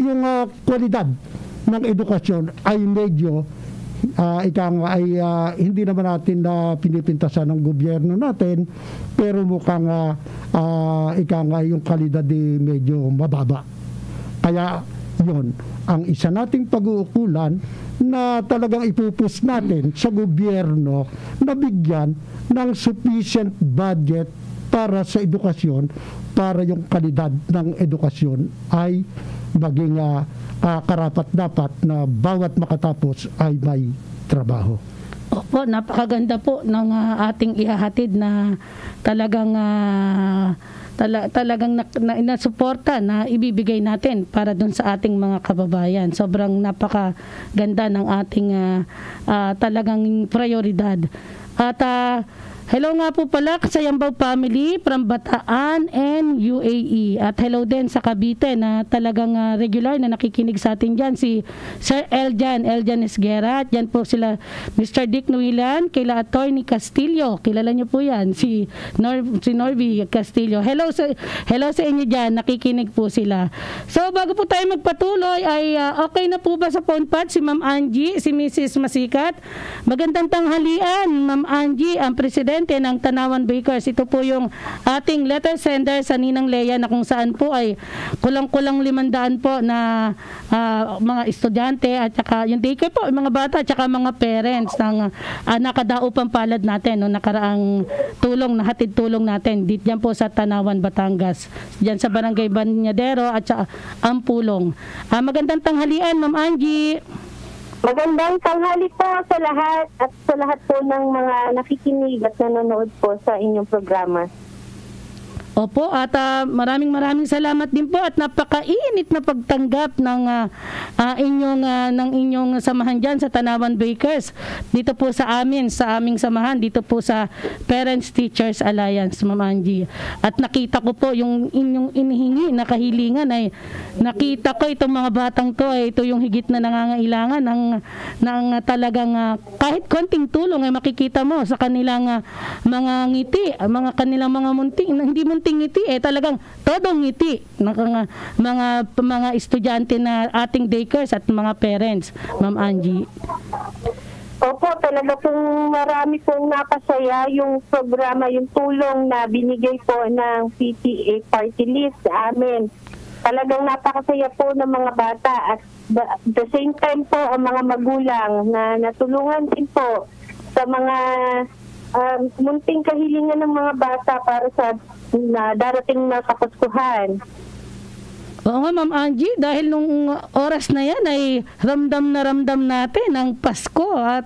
yung kwalidad ng edukasyon ay medyo hindi naman natin pinipintasan ng gobyerno natin, pero mukhang yung kalidad ay medyo mababa. Kaya yon ang isa nating pag-uukulan na talagang ipupus natin sa gobyerno na bigyan ng sufficient budget para sa edukasyon, para yung kalidad ng edukasyon ay maging karapat-dapat na bawat makatapos ay may trabaho. Opo, napakaganda po ng ating ihahatid na talagang nasuporta na ibibigay natin para dun sa ating mga kababayan. Sobrang napakaganda ng ating talagang prioridad. At hello nga po pala sa Yambaw family from Bataan and UAE. At hello din sa Cavite na talagang regular na nakikinig sa atin dyan. Si Sir Eljan Esguera. At yan po sila Mr. Dick Nuilan, kila Attorney Castillo. Kilala niyo po yan. Si Norby Castillo. Hello sa inyo dyan. Nakikinig po sila. So bago po tayo magpatuloy ay okay na po ba sa phone pad si Ma'am Angie, si Mrs. Masikat? Magandang tanghalian, Ma'am Angie, ang presidente ng Tanawan Bakers. Ito po yung ating letter sender sa Ninang Lea na kung saan po ay kulang-kulang 500 po na mga estudyante at saka yung daycare po, mga bata at saka mga parents ng nakadaupang palad natin no nakaraang hatid tulong natin diyan po sa Tanawan, Batangas. Diyan sa Barangay Banyadero at saka Ampulong. Magandang tanghalian, Ma'am Angie. Magandang tanghali po sa lahat at sa lahat po ng mga nakikinig at nanonood po sa inyong programa. Opo, at maraming salamat din po at napakainit na pagtanggap ng inyong samahan dyan sa Tanawan Bakers. Dito po sa aming samahan, dito po sa Parents Teachers Alliance, Ma'am Angie. At nakita ko po yung inyong inihingi na kahilingan ay nakita ko itong mga batang to ay ito yung higit na nangangailangan ng talagang kahit konting tulong ay makikita mo sa kanilang mga ngiti, kanilang mga hindi munting ngiti talagang todong ngiti ng mga estudyante na ating daycares at mga parents, Ma'am Angie. Opo, talaga pong marami pong napasaya yung programa, yung tulong na binigay po ng PTA Party List sa amin. Talagang napakasaya po ng mga bata at the same time po ang mga magulang na natulungan din po sa mga munting kahilingan ng mga bata para sa darating na kapaskuhan. Oo nga, Ma'am Angie, dahil nung oras na yan ay ramdam natin ang Pasko at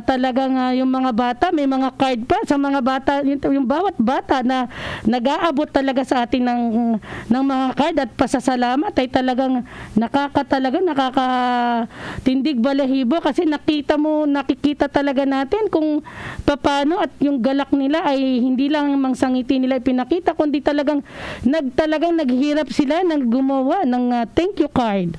talagang yung mga bata, may mga card pa sa mga bata, yung bawat bata na nag-aabot talaga sa atin ng mga card at pasasalamat ay talagang nakakatindig balahibo kasi nakikita talaga natin kung paano at yung galak nila ay hindi lang mang sangiti nila ipinakita kundi talagang naghirap sila nang gumawa ng thank you card.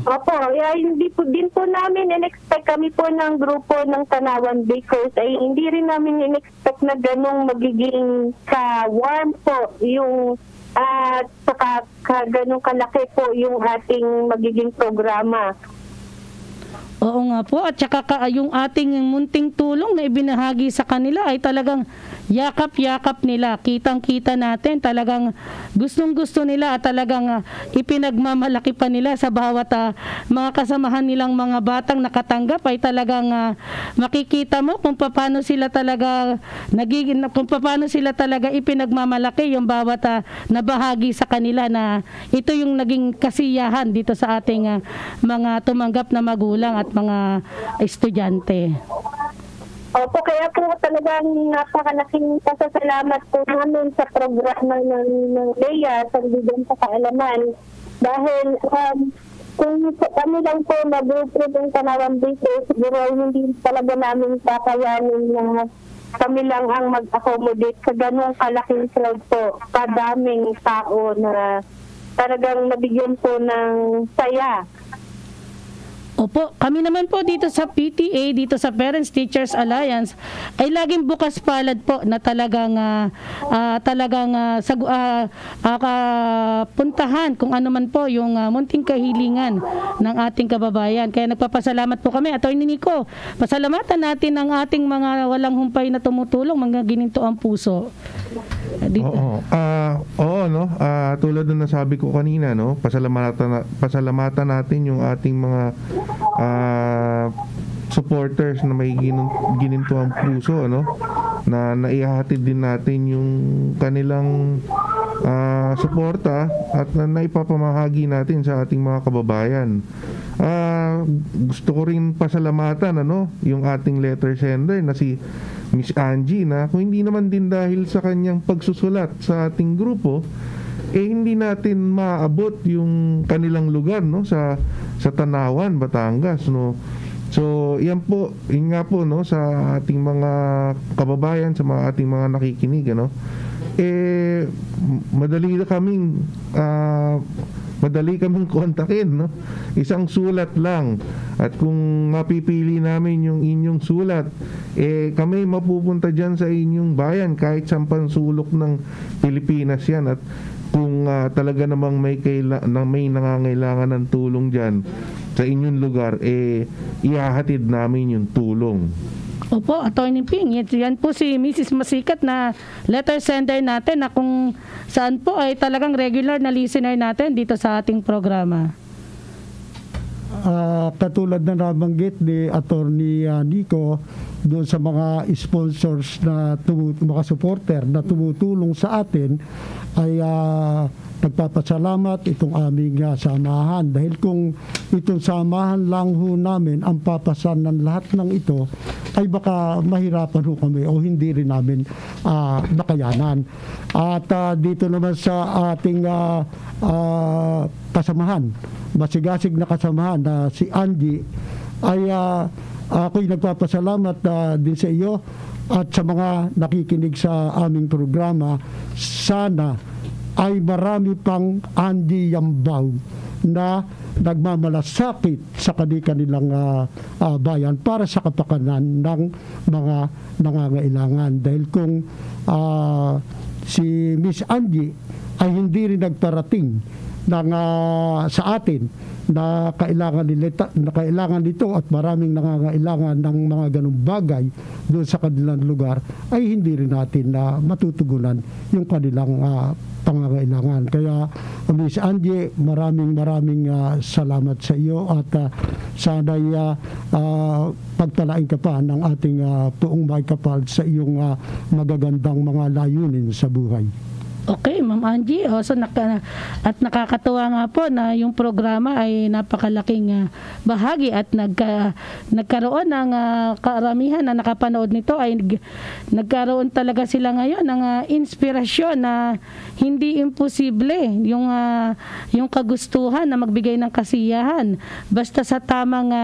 Opo, hindi po din po namin in-expect, kami po ng grupo ng Tanawan Bakers ay hindi rin namin in-expect na ganong magiging ka-warm po yung saka ganong kalaki po yung ating magiging programa. Oo nga po, at saka yung ating munting tulong na ibinahagi sa kanila ay talagang yakap-yakap nila. Kitang-kita natin, talagang gustong-gusto nila at talagang ipinagmamalaki pa nila sa bawat mga kasamahan nilang mga batang nakatanggap, ay talagang makikita mo kung paano sila talaga ipinagmamalaki yung bawat nabahagi sa kanila, na ito yung naging kasiyahan dito sa ating mga tumanggap na magulang at mga estudyante. Opo, kaya po talagang napakalaking pasasalamat po namin sa programa ng Leia sa bigyan sa kaalaman. Dahil kung kami lang po mag-upload ng Tanawan dito, siguro hindi talaga namin kakayanin na kami lang ang mag-accommodate sa ganong kalaking crowd po. Kadaming tao na talagang nabigyan po ng saya. Opo, kami naman po dito sa PTA, dito sa Parents Teachers Alliance, ay laging bukas palad po na talagang puntahan kung ano man po yung munting kahilingan ng ating kababayan. Kaya nagpapasalamat po kami. Atty. Nico, pasalamatan natin ang ating mga walang humpay na tumutulong, mga gininto ang puso. Tulad ng nasabi ko kanina, no, pasalamatan natin yung ating mga supporters na may gininto ang puso, ano, na naihahatid din natin yung kanilang suporta at naipapamahagi natin sa ating mga kababayan. Gusto ko rin pasalamatan yung ating letter sender na si Miss Angie, na kung hindi naman din dahil sa kanyang pagsusulat sa ating grupo, hindi natin maabot yung kanilang lugar, no, sa Tanawan, Batangas, no. So, yan nga po, no, sa ating mga kababayan, sa ating mga nakikinig, ano. Madali kaming kontakin, no? Isang sulat lang. At kung mapipili namin yung inyong sulat, kami mapupunta dyan sa inyong bayan, kahit sampang sulok ng Pilipinas yan. At kung talaga namang may nangangailangan ng tulong dyan sa inyong lugar, ihahatid namin yung tulong. Opo, Atty. Ping, yan po si Mrs. Masikat na letter sender natin, na kung saan po ay talagang regular na listener natin dito sa ating programa. Katulad na nabanggit ni Atty. Nico, doon sa mga sponsors na mga supporter na tumutulong sa atin, ay nagpapasalamat itong aming samahan. Dahil kung itong samahan lang ho namin ang papasan ng lahat ng ito, ay baka mahirapan ho kami o hindi rin namin nakayanan. At dito naman sa ating kasamahan, masigasig na kasamahan na si Angie, ay ako'y nagpapasalamat din sa iyo at sa mga nakikinig sa aming programa. Sana ay marami pang Angie Yambaw na nagmamalasakit sa kanilang bayan para sa kapakanan ng mga nangangailangan. Dahil kung si Miss Angie ay hindi rin nagparating sa atin na kailangan nito at maraming nangangailangan ng mga ganung bagay doon sa kanilang lugar, ay hindi rin natin na matutugunan yung kanilang pangangailangan. Kaya Miss Angie, maraming salamat sa iyo at sana'y pagpalain ka pa ng ating puong may kapal sa iyong magagandang mga layunin sa buhay. Okay, Ma'am Angie. So at nakakatuwa nga po na yung programa ay napakalaking bahagi at nagkaroon ng karamihan na nakapanood nito, ay nagkaroon talaga sila ngayon ng inspirasyon na hindi imposible yung kagustuhan na magbigay ng kasiyahan basta sa tamang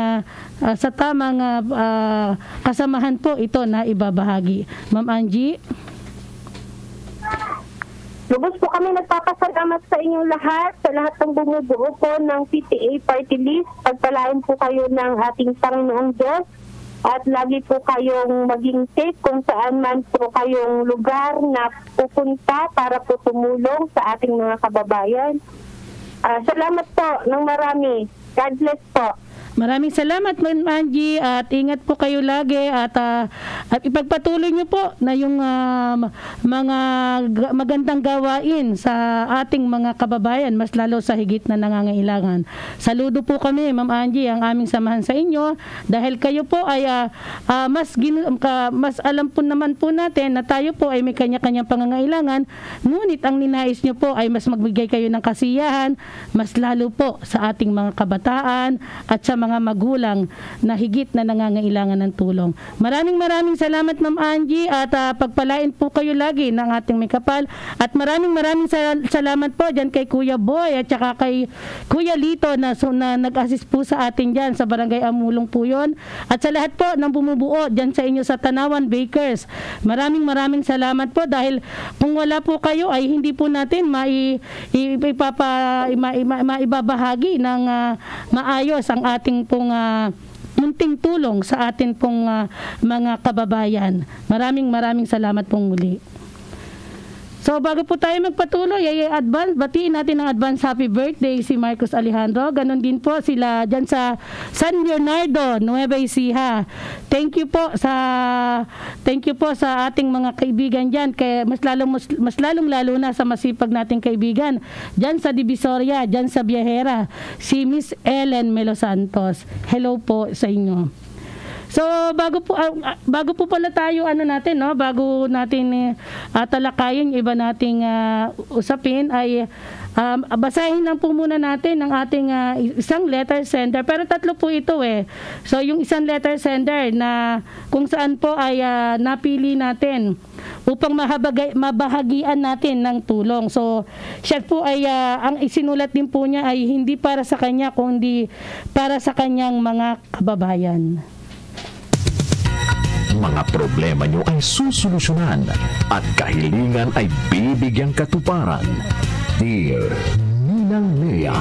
kasamahan po ito na ibabahagi. Ma'am Angie? Lubos po kami nagpapasalamat sa inyong lahat, sa lahat ng bumubuo po ng PTA Party List. Pagpalain po kayo ng ating Panginoong Diyos at lagi po kayong maging safe kung saan man po kayong lugar na pupunta para po tumulong sa ating mga kababayan. Salamat po ng marami. God bless po. Maraming salamat, Ma'am Angie, at ingat po kayo lagi at ipagpatuloy niyo po na yung mga magandang gawain sa ating mga kababayan, mas lalo sa higit na nangangailangan. Saludo po kami, Ma'am Angie, ang aming samahan sa inyo dahil kayo po ay mas alam po naman po natin na tayo po ay may kanya-kanyang pangangailangan, ngunit ang ninais niyo po ay mas magbigay kayo ng kasiyahan, mas lalo po sa ating mga kabataan at sa mga magulang na higit na nangangailangan ng tulong. Maraming salamat, Ma'am Angie, at pagpalain po kayo lagi ng ating may kapal, at maraming salamat po dyan kay Kuya Boy at saka kay Kuya Lito na nag-assist po sa atin dyan sa Barangay Amulong po yun, at sa lahat po ng bumubuo dyan sa inyo sa Tanawan Bakers. Maraming salamat po dahil kung wala po kayo ay hindi po natin maibabahagi ng maayos ang ating pong munting tulong sa atin pong mga kababayan. Maraming salamat pong muli. So bago po tayo magpatuloy, ay batiin natin ng advance happy birthday si Marcos Alejandro. Ganon din po sila dyan sa San Leonardo, Nueva Ecija. Thank you po sa ating mga kaibigan dyan, kaya mas lalong lalo na sa masipag nating kaibigan dyan sa Divisoria, dyan sa Viajera, si Miss Ellen Melo Santos. Hello po sa inyo. So bago po pala tayo bago natin talakayin iba nating usapin ay basahin lang po muna natin ang ating isang letter sender, pero tatlo po ito So yung isang letter sender na kung saan po ay napili natin upang mabahagian natin ng tulong. So siya po ay ang isinulat din po niya ay hindi para sa kanya kundi para sa kanyang mga kababayan. Mga problema nyo ay susolusyonan at kahilingan ay bibigyang katuparan. Dear Ninang Lea.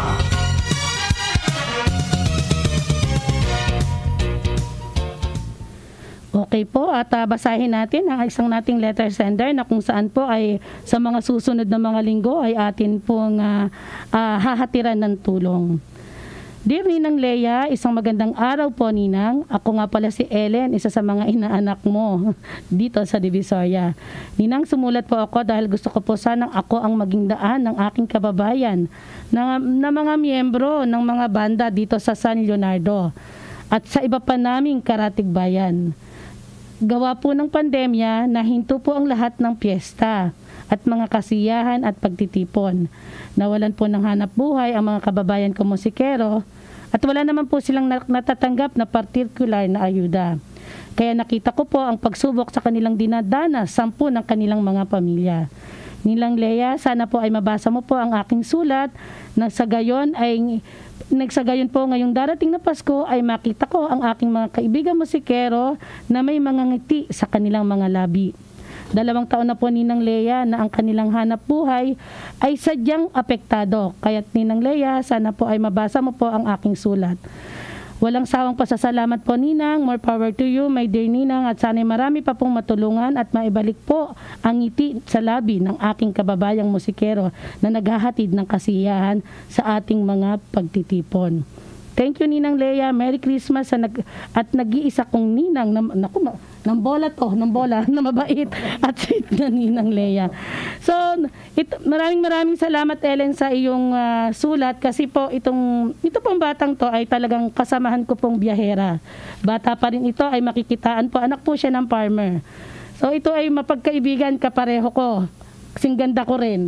Okay po, at basahin natin ang isang nating letter sender na kung saan po ay sa mga susunod na mga linggo ay atin pong hahatiran ng tulong. Dear Ninang Lea, isang magandang araw po, Ninang. Ako nga pala si Ellen, isa sa mga inaanak mo dito sa Divisoria. Ninang, sumulat po ako dahil gusto ko po sanang ako ang maging daan ng aking kababayan na mga miyembro ng mga banda dito sa San Leonardo at sa iba pa naming karatig bayan. Gawa po ng pandemya, nahinto po ang lahat ng piyesta at mga kasiyahan at pagtitipon. Nawalan po ng hanap buhay ang mga kababayan ko musikero at wala naman po silang natatanggap na particular na ayuda. Kaya nakita ko po ang pagsubok sa kanilang dinadanas, 10 ng kanilang mga pamilya. Ninang Lea, sana po ay mabasa mo po ang aking sulat na sa gayon po ngayong darating na Pasko ay makita ko ang aking mga kaibigan musikero na may mga ngiti sa kanilang mga labi. 2 taon na po, Ninang Lea, na ang kanilang hanap buhay ay sadyang apektado. Kaya't Ninang Lea, sana po ay mabasa mo po ang aking sulat. Walang sawang pasasalamat po, Ninang. More power to you, my dear Ninang, at sana'y marami pa pong matulungan at maibalik po ang ngiti sa labi ng aking kababayang musikero na naghahatid ng kasiyahan sa ating mga pagtitipon. Thank you, Ninang Lea. Merry Christmas at nag-iisa kong Ninang ng bola na mabait at sweet na Ninang Lea. So, maraming salamat, Ellen, sa iyong sulat kasi po ito pong batang to ay talagang kasamahan ko pong biyahera. Bata pa rin ito ay makikitaan po. Anak po siya ng farmer. So, ito ay mapagkaibigan kapareho ko. Kasing ganda ko rin.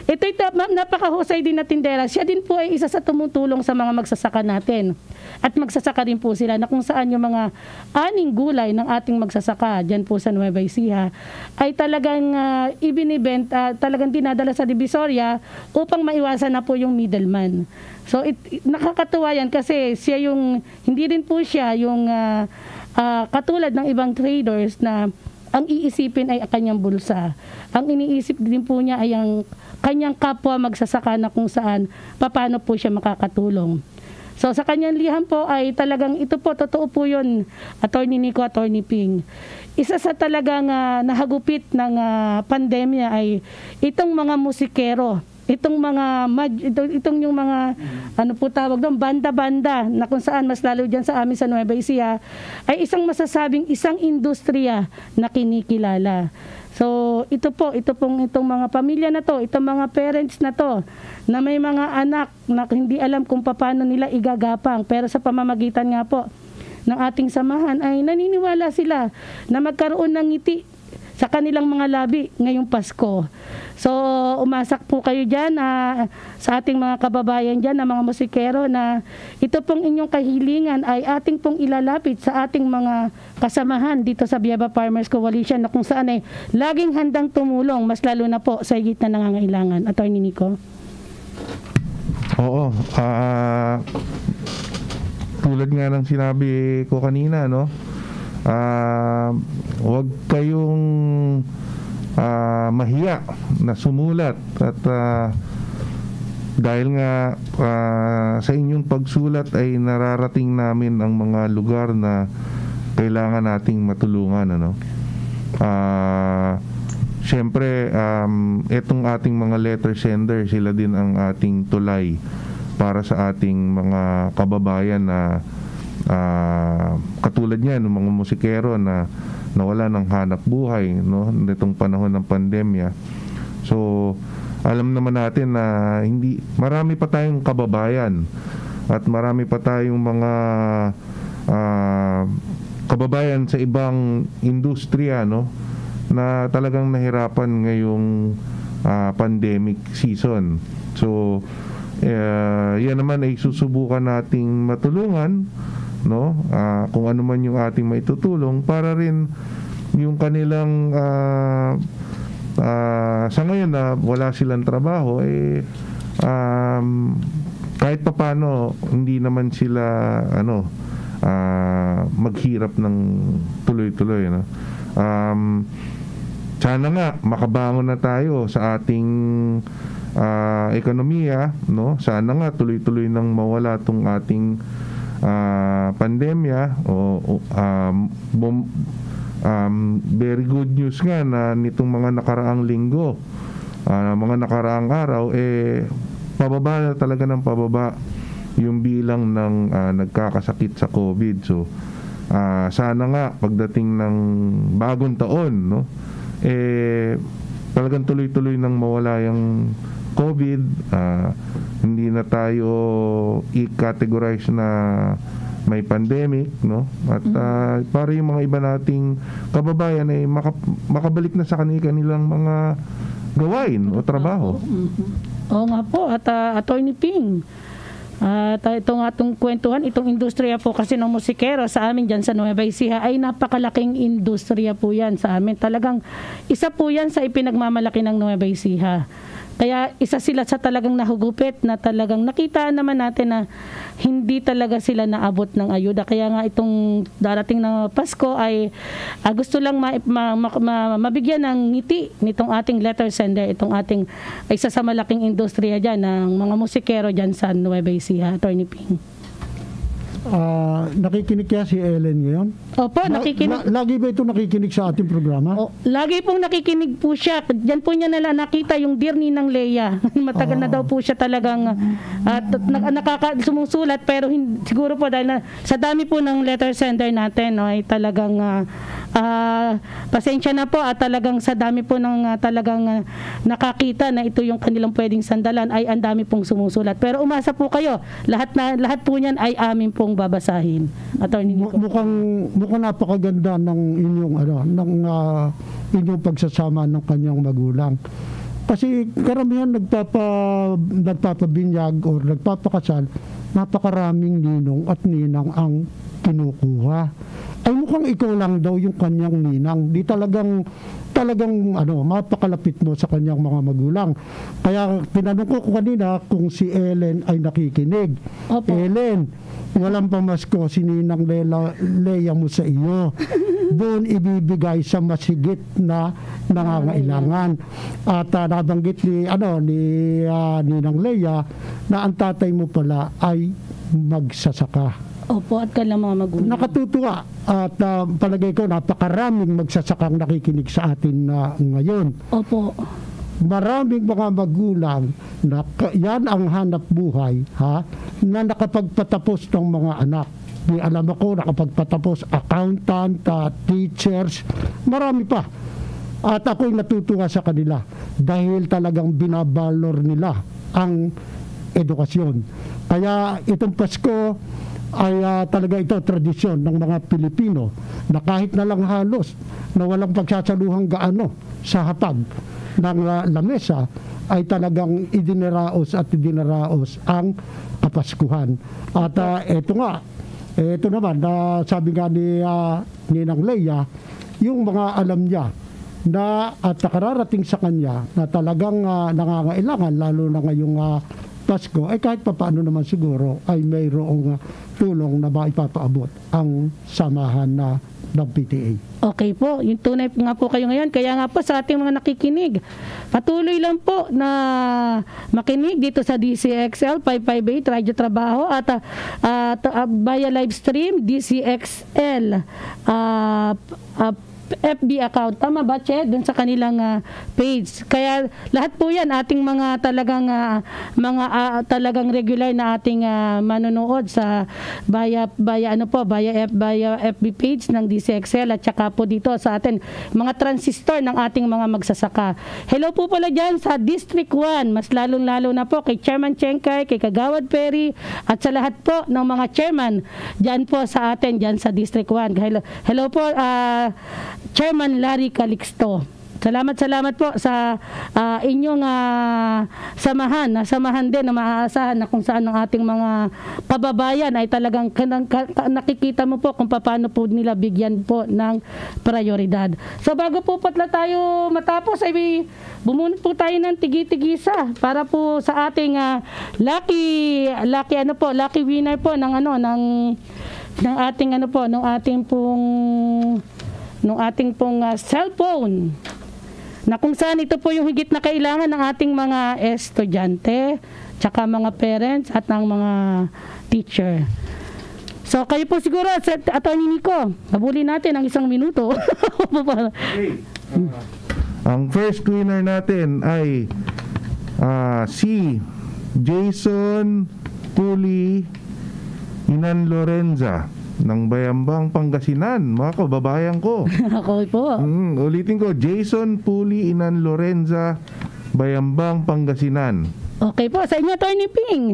Ito napakahusay din na tindera. Siya din po ay isa sa tumutulong sa mga magsasaka natin. At magsasaka din po sila na kung saan yung mga aning gulay ng ating magsasaka dyan po sa Nueva Ecija ay talagang talagang dinadala sa Divisoria upang maiwasan na po yung middleman. So nakakatuwa yan kasi siya hindi rin po siya yung katulad ng ibang traders na ang iisipin ay kanyang bulsa. Ang iniisip din po niya ay ang kanyang kapwa magsasaka na kung saan paano po siya makakatulong. So sa kanyang liham po ay talagang ito po, totoo po yun, Attorney Nico, Attorney Ping. Isa sa talagang nahagupit ng pandemya ay itong mga musikero itong mga itong yung mga ano po tawag doon, banda-banda na kung saan mas lalo diyan sa amin sa Nueva Ecija ay isang masasabing isang industriya na kinikilala. So itong mga pamilya na to, itong mga parents na to na may mga anak na hindi alam kung paano nila igagapang, pero sa pamamagitan nga po ng ating samahan ay naniniwala sila na magkaroon ng ngiti sa kanilang mga labi ngayong Pasko. So, umasak po kayo dyan sa ating mga kababayan dyan, na mga musikero, na ito pong inyong kahilingan ay ating pong ilalapit sa ating mga kasamahan dito sa Biaba Farmers Coalition, na kung saan ay laging handang tumulong, mas lalo na po sa higit na nangangailangan. Attorney Nico? Oo. Tulad nga ng sinabi ko kanina, no? Huwag kayong mahiya na sumulat, at dahil nga sa inyong pagsulat ay nararating namin ang mga lugar na kailangan nating matulungan, ano? Siyempre, itong ating mga letter sender, sila din ang ating tulay para sa ating mga kababayan na katulad niyan ng mga musikero na nawala ng hanap buhay, no, nitong panahon ng pandemya. So alam naman natin na marami pa tayong kababayan at marami pa tayong mga kababayan sa ibang industriya, no, na talagang nahirapan ngayong pandemic season. So yan naman ay susubukan nating matulungan, no, kung ano man yung ating maitutulong para rin yung kanilang sa ngayon na wala silang trabaho, kahit papano hindi naman sila maghirap ng tuloy-tuloy, no? Sana nga makabangon na tayo sa ating ekonomiya, no? Sana nga tuloy-tuloy nang mawala tong ating pandemya. Very good news nga na nitong mga nakaraang linggo, mga nakaraang araw, pababa na talaga ng pababa yung bilang ng nagkakasakit sa COVID. So sana nga pagdating ng bagong taon, no, talagang tuloy-tuloy nang mawala yung COVID, hindi na tayo i-categorize na may pandemic, no? At para yung mga iba nating kababayan ay makabalik na sa kanilang mga gawain o trabaho. Oo nga po, at Attorney Ping, itong atong kwentuhan, itong industriya po kasi ng musikero sa amin dyan sa Nueva Ecija ay napakalaking industriya po yan sa amin. Talagang isa po yan sa ipinagmamalaki ng Nueva Ecija. Kaya isa sila sa talagang nahugupit, na talagang nakita naman natin na hindi talaga sila naabot ng ayuda. Kaya nga itong darating na Pasko ay gusto lang mabigyan ng ngiti nitong ating letter sender, itong ating isa sa malaking industriya dyan ng mga musikero dyan sa Nueva Ecija. Attorney Ping. Nakikinig kaya si Ellen ngayon? Opo, nakikinig. Lagi ba ito nakikinig sa ating programa? Lagi pong nakikinig po siya. Diyan po niya nakita yung Dear Ninang Leia. Matagal na daw po siya talagang sumusulat, pero siguro po dahil sa dami po ng letter sender natin, no, ay talagang pasensya na po, at talagang sa dami po ng talagang nakakita na ito yung kanilang pwedeng sandalan, ay ang dami pong sumusulat. Pero umasa po kayo, lahat po niyan ay amin pong babasahin. Attorney Nico. Mukhang napakaganda ng inyong pagsasama ng kanyang magulang. Kasi karamihan nagpapabinyag o nagpapakasal, napakaraming ninong at ninang ang kinukuha. Ay mukhang ikaw lang daw yung kanyang ninang. Di talagang mapakalapit mo sa kanyang mga magulang. Kaya tinanong ko kanina kung si Ellen ay nakikinig. Opo. Ellen, walang pamasko si Ninang Leia mo sa iyo. Doon ibibigay sa masigit na nangangailangan. At nabanggit ni Ninang Leia na ang tatay mo pala ay magsasaka. Opo, at kailang mga magulang. Nakatutuwa, at palagay ko napakaraming magsasakang nakikinig sa atin ngayon. Opo. Maraming mga magulang Yan ang hanap buhay na nakapagpatapos ng mga anak. Di alam ako, nakapagpatapos accountant, teachers, marami pa. At ako'y natutuwa sa kanila dahil talagang binabalor nila ang edukasyon. Kaya itong Pasko ay talaga ito tradisyon ng mga Pilipino na kahit na lang halos na walang pagsasaluhang gaano sa hapag ng lamesa ay talagang idinaraos ang Kapaskuhan. At ito naman, sabi nga ni Ninang Leia, yung mga alam niya na at nakararating sa kanya na talagang nangangailangan lalo na ngayong Pasko, ay kahit papaano naman siguro ay mayroong tulong na maipapaabot ang samahan ng PTA. Okay po, yung tunay nga po kayo ngayon. Kaya nga po sa ating mga nakikinig, patuloy lang po na makinig dito sa DCXL 558 Radyo Trabaho at via live stream DCXL FB account. Tama ba, Che? Doon sa kanilang page. Kaya lahat po yan ating mga talagang regular na ating manonood sa via FB page ng DCXL at saka po dito sa atin mga transistor ng ating mga magsasaka. Hello po pala dyan sa District 1. Mas lalong-lalo na po kay Chairman Chenkay, kay Kagawad Perry at sa lahat po ng mga chairman dyan po sa atin, dyan sa District 1. Hello po, Chairman Larry Calixto. Salamat po sa inyong samahan din na maaasahan na kung saan ang ating mga kababayan ay talagang nakikita mo po kung paano po nila bigyan po ng prioridad. So bago po patla tayo matapos ay bumunot po tayo ng tigi-tigisa para po sa ating lucky winner po ng ating pong cellphone na kung saan ito po yung higit na kailangan ng ating mga estudyante tsaka mga parents at ng mga teacher. So kayo po siguro Atty. Nico, habulin natin ang 1 minuto. Ang first winner natin ay si Jason Puli Inan Lorenza ng Bayambang, Pangasinan, mga kababayan ko. Ako po. Ulitin ko, Jason Puli Inan Lorenza, Bayambang, Pangasinan. Okay po, sa inyo, Atty. Ping.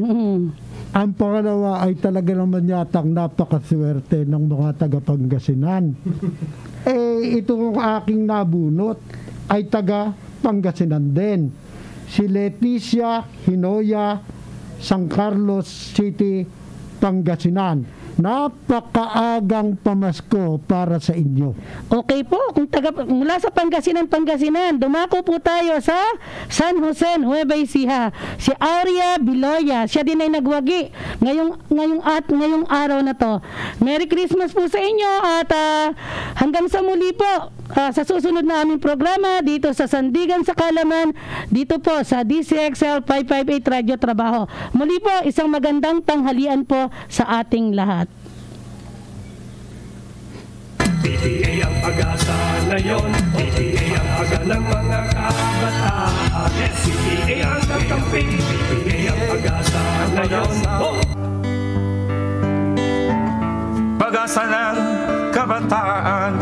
Ang pangalawa ay talaga naman yatang napakaswerte ng mga taga Pangasinan. Itong aking nabunot ay taga Pangasinan din. Si Leticia Hinoya, San Carlos City, Pangasinan. Napakaagang pamasko para sa inyo. Okay po, kung mula sa Pangasinan, dumako po tayo sa San Jose, Nueva Ecija. Si Aurea Biloya, siya din ay nagwagi ngayong araw na to. Merry Christmas po sa inyo at hanggang sa muli po sa susunod na aming programa dito sa Sandigan sa Kalaman, dito po sa DCXL 558 Radyo Trabaho. Muli po, isang magandang tanghalian po sa ating lahat. PTA ang pag-asa ngayon, PTA ang aga ng mga kabataan, PTA ang kakampi, PTA ang pag-asa ngayon. Pag-asa ng kabataan,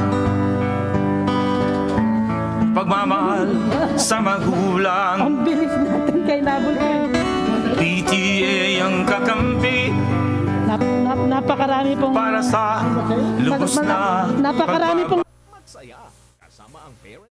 pagmamahal sa magulang. Ang bilis natin kay Nabul. PTA ang kakampi. Napakarami pong para sa lubos na napakarami pong magsaya kasama ang parents.